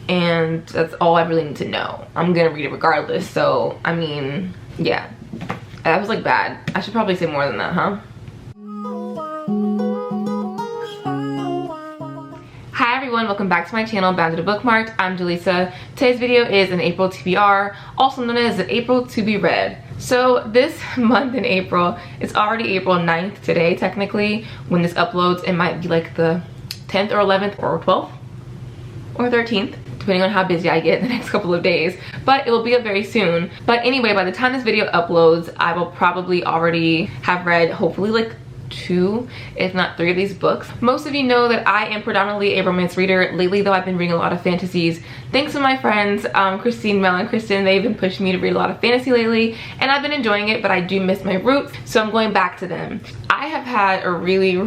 and that's all I really need to know. I'm gonna read it regardless, so I mean, yeah. That was like bad. I should probably say more than that, huh? Hi everyone, welcome back to my channel, Bounded to Bookmarked. I'm Jaleesa. Today's video is an April TBR, also known as an April to be read. So this month in April, it's already April 9th today technically. When this uploads, it might be like the 10th or 11th or 12th or 13th. Depending on how busy I get in the next couple of days, but it will be up very soon. But anyway, by the time this video uploads, I will probably already have read hopefully like 2 if not 3 of these books. Most of you know that I am predominantly a romance reader. Lately though, I've been reading a lot of fantasies thanks to my friends Christina Lauren and Kristen. They've been pushing me to read a lot of fantasy lately, and I've been enjoying it, but I do miss my roots, so I'm going back to them. I have had a really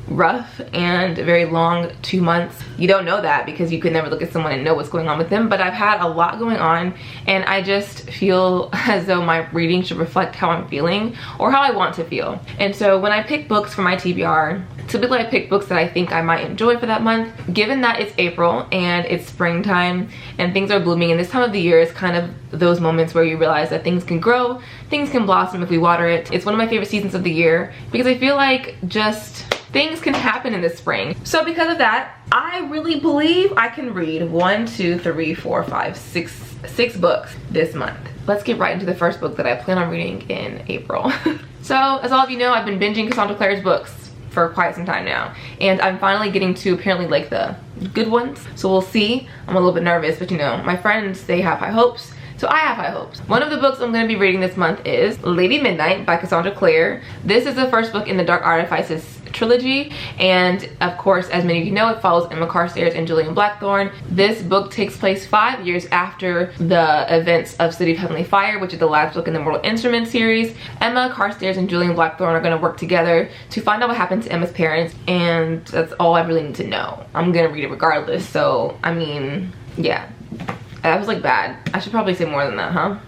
rough and very long 2 months. You don't know that because you could never look at someone and know what's going on with them, but I've had a lot going on, and I just feel as though my reading should reflect how I'm feeling or how I want to feel. And so when I pick books for my TBR, typically I pick books that I think I might enjoy for that month. Given that it's April and it's springtime and things are blooming, and this time of the year is kind of those moments where you realize that things can grow, things can blossom if we water it. It's one of my favorite seasons of the year because I feel like just things can happen in the spring. So because of that, I really believe I can read 1, 2, 3, 4, 5, 6 books this month. Let's get right into the first book that I plan on reading in April. So as all of you know, I've been binging Cassandra Clare's books for quite some time now, and I'm finally getting to apparently like the good ones. So we'll see. I'm a little bit nervous, but you know, my friends, they have high hopes. So I have high hopes. One of the books I'm going to be reading this month is Lady Midnight by Cassandra Clare. This is the first book in the Dark Artifices trilogy, and of course, as many of you know, it follows Emma Carstairs and Julian Blackthorne. This book takes place 5 years after the events of City of Heavenly Fire, which is the last book in the Mortal Instruments series. Emma Carstairs and Julian Blackthorne are going to work together to find out what happened to Emma's parents, and that's all I really need to know. I'm going to read it regardless, so I mean, yeah. That was like bad. I should probably say more than that, huh?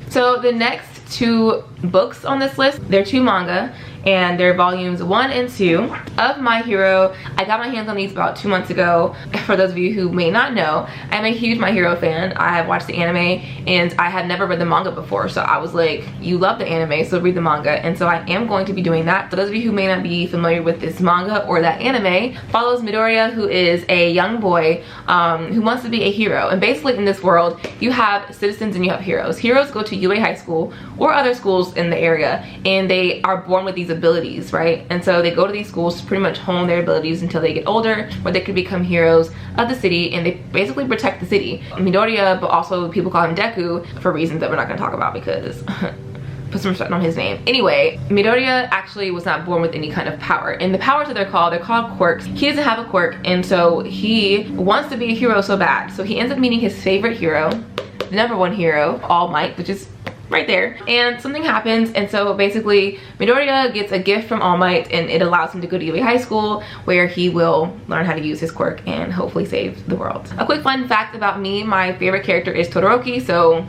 So the next 2 books on this list, they're 2 manga, and they're volumes 1 and 2 of My Hero. I got my hands on these about 2 months ago. For those of you who may not know, I'm a huge My Hero fan. I have watched the anime, and I had never read the manga before, so I was like, you love the anime, so read the manga. And so I am going to be doing that. For those of you who may not be familiar with this manga or that anime, follows Midoriya, who is a young boy who wants to be a hero. And basically in this world, you have citizens and you have heroes. Heroes go to UA High School or other schools in the area, and they are born with these abilities, right? And so they go to these schools to pretty much hone their abilities until they get older, where they can become heroes of the city, and they basically protect the city. Midoriya, but also people call him Deku for reasons that we're not going to talk about because put some respect on his name. Anyway, Midoriya actually was not born with any kind of power, and the powers that they're called quirks. He doesn't have a quirk, and so he wants to be a hero so bad. So he ends up meeting his favorite hero, the #1 hero, All Might, which is right there, and something happens, and so basically Midoriya gets a gift from All Might, and it allows him to go to UA High School, where he will learn how to use his quirk and hopefully save the world. A quick fun fact about me, my favorite character is Todoroki, so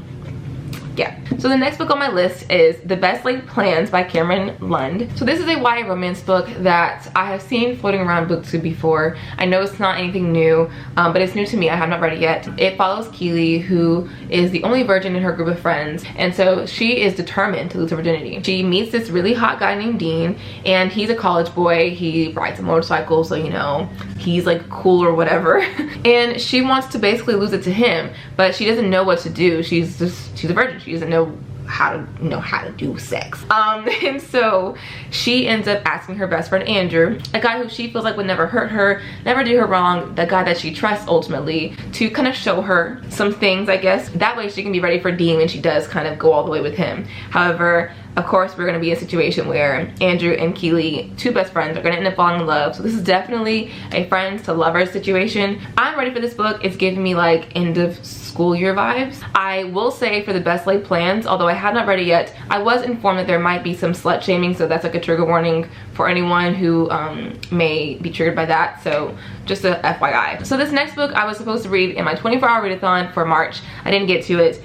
yeah. So the next book on my list is The Best Laid Plans by Cameron Lund. So this is a YA romance book that I have seen floating around BookTube before. I know it's not anything new, but it's new to me. I have not read it yet. It follows Keely, who is the only virgin in her group of friends, and so she is determined to lose her virginity. She meets this really hot guy named Dean, and he's a college boy. He rides a motorcycle, so you know, he's like cool or whatever. And she wants to basically lose it to him, but she doesn't know what to do. She's a virgin. She doesn't know how to do sex. And so she ends up asking her best friend Andrew, a guy who she feels like would never hurt her, never do her wrong, the guy that she trusts ultimately, to kind of show her some things, I guess. That way she can be ready for Dean when she does kind of go all the way with him. However, of course, we're going to be in a situation where Andrew and Keely, 2 best friends, are going to end up falling in love. So this is definitely a friends to lovers situation. I'm ready for this book. It's giving me like end of school year vibes. I will say for The Best Laid Plans, although I have not read it yet, I was informed that there might be some slut shaming, so that's like a trigger warning for anyone who may be triggered by that. So just a FYI. So this next book I was supposed to read in my 24-hour readathon for March. I didn't get to it,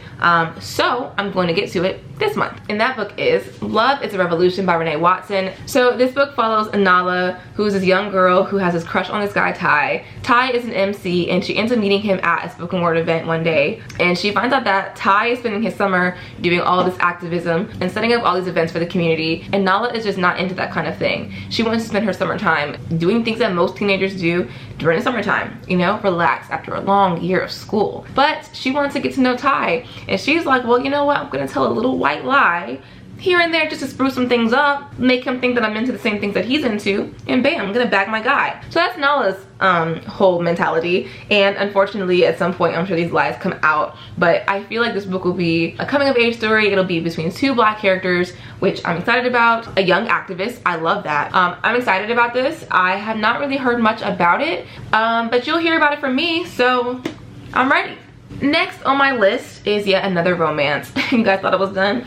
so I'm going to get to it this month. And that book is Love is a Revolution by Renee Watson. So this book follows Anala, who is this young girl who has this crush on this guy Ty. Ty is an MC, and she ends up meeting him at a spoken word event one day, and she finds out that Ty is spending his summer doing all this activism and setting up all these events for the community, and Nala is just not into that kind of thing. She wants to spend her summertime doing things that most teenagers do during the summertime, you know, relax after a long year of school. But she wants to get to know Ty, and she's like, well, you know what, I'm gonna tell a little white lie here and there just to spruce some things up, make him think that I'm into the same things that he's into, and bam, I'm gonna bag my guy. So that's Nala's whole mentality, and unfortunately at some point I'm sure these lies come out, but I feel like this book will be a coming of age story. It'll be between two black characters, which I'm excited about. A young activist, I love that. I'm excited about this. I have not really heard much about it, but you'll hear about it from me, so I'm ready. Next on my list is yet another romance. You guys thought I was done?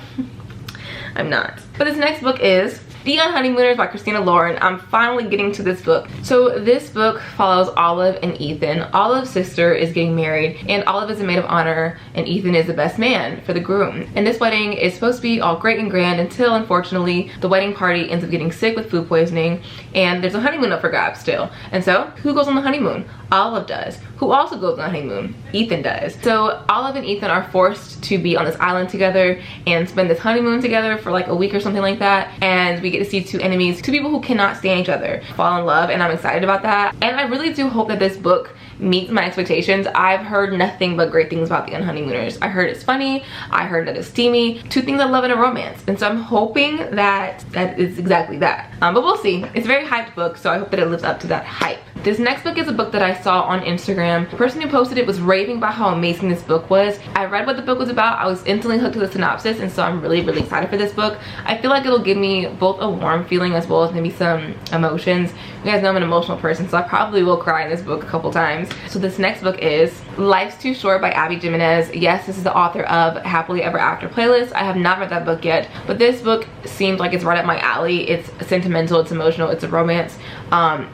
I'm not. But this next book is The Honeymooners by Christina Lauren. I'm finally getting to this book. So this book follows Olive and Ethan. Olive's sister is getting married, and Olive is a maid of honor, and Ethan is the best man for the groom. And this wedding is supposed to be all great and grand until, unfortunately, the wedding party ends up getting sick with food poisoning, and there's a honeymoon up for grabs still. And so, who goes on the honeymoon? Olive does. Who also goes on the honeymoon? Ethan does. So Olive and Ethan are forced to be on this island together and spend this honeymoon together for like a week or something like that, and we get to see two enemies, two people who cannot stand each other, fall in love, and I'm excited about that. And I really do hope that this book meets my expectations. I've heard nothing but great things about The Honeymooners. I heard it's funny, I heard that it's steamy, two things I love in a romance, and so I'm hoping that it's exactly that. But we'll see. It's a very hyped book, so I hope that it lives up to that hype. This next book is a book that I saw on Instagram. The person who posted it was raving about how amazing this book was. I read what the book was about. I was instantly hooked to the synopsis, and so I'm really excited for this book. I feel like it'll give me both a warm feeling as well as maybe some emotions. You guys know I'm an emotional person, so I probably will cry in this book a couple times. So this next book is Life's Too Short by Abby Jimenez. Yes, this is the author of Happily Ever After playlist. I have not read that book yet, but this book seems like it's right up my alley. It's sentimental, it's emotional, it's a romance.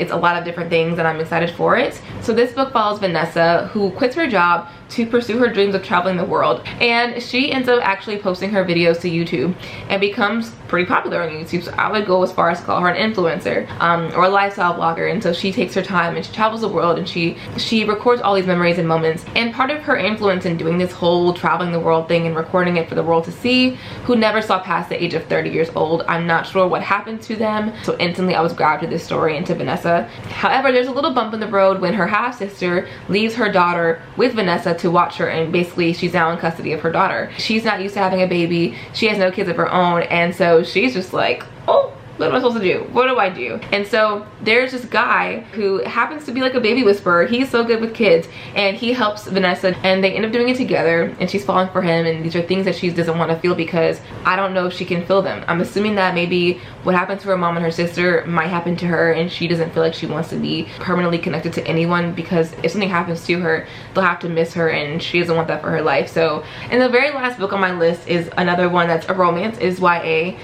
It's a lot of different things, and I'm excited for it. So this book follows Vanessa, who quits her job to pursue her dreams of traveling the world, and she ends up actually posting her videos to YouTube and becomes pretty popular on YouTube. So I would go as far as to call her an influencer or a lifestyle blogger. And so she takes her time and she travels the world, and she records all these memories and moments. And part of her influence in doing this whole traveling the world thing and recording it for the world to see, who never saw past the age of 30 years old. I'm not sure what happened to them, so instantly I was grabbed to this story and to Vanessa. However, there's a little bump in the road when her half-sister leaves her daughter with Vanessa to watch her, and basically she's now in custody of her daughter. She's not used to having a baby, she has no kids of her own, and so she's just like, oh, what am I supposed to do? What do I do? And so there's this guy who happens to be like a baby whisperer. He's so good with kids, and he helps Vanessa, and they end up doing it together, and she's falling for him, and these are things that she doesn't want to feel because I don't know if she can feel them. I'm assuming that maybe what happened to her mom and her sister might happen to her, and she doesn't feel like she wants to be permanently connected to anyone, because if something happens to her, they'll have to miss her, and she doesn't want that for her life. So, and the very last book on my list is another one that's a romance, is YA.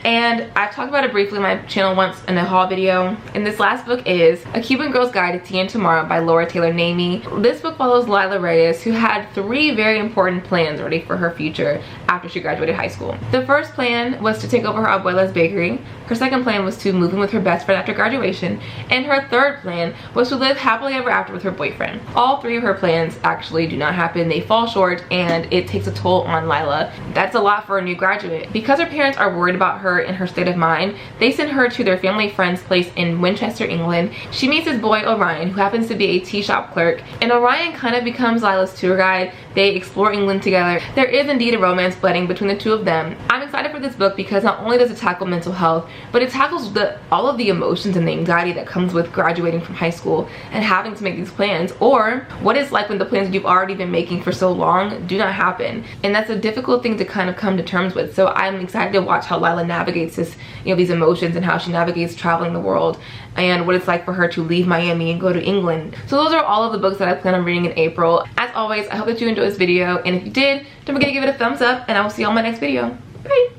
And I've talked about it briefly on my channel once in a haul video, and this last book is A Cuban Girl's Guide to Tea and Tomorrow by Laura Taylor Namey. This book follows Lila Reyes, who had 3 very important plans ready for her future after she graduated high school. The first plan was to take over her abuela's bakery. Her second plan was to move in with her best friend after graduation, and her third plan was to live happily ever after with her boyfriend. All 3 of her plans actually do not happen. They fall short, and it takes a toll on Lila. That's a lot for a new graduate. Because her parents are worried about her and her state of mind, they send her to their family friend's place in Winchester, England. She meets this boy, Orion, who happens to be a tea shop clerk, and Orion kind of becomes Lila's tour guide. They explore England together. There is indeed a romance budding between the two of them. I'm excited for this book because not only does it tackle mental health, but it tackles all of the emotions and the anxiety that comes with graduating from high school and having to make these plans, or what it's like when the plans you've already been making for so long do not happen. And that's a difficult thing to kind of come to terms with. So I'm excited to watch how Lila navigates this, these emotions, and how she navigates traveling the world, and what it's like for her to leave Miami and go to England. So those are all of the books that I plan on reading in April. As always, I hope that you enjoyed this video, and if you did, don't forget to give it a thumbs up, and I will see you on my next video. Bye!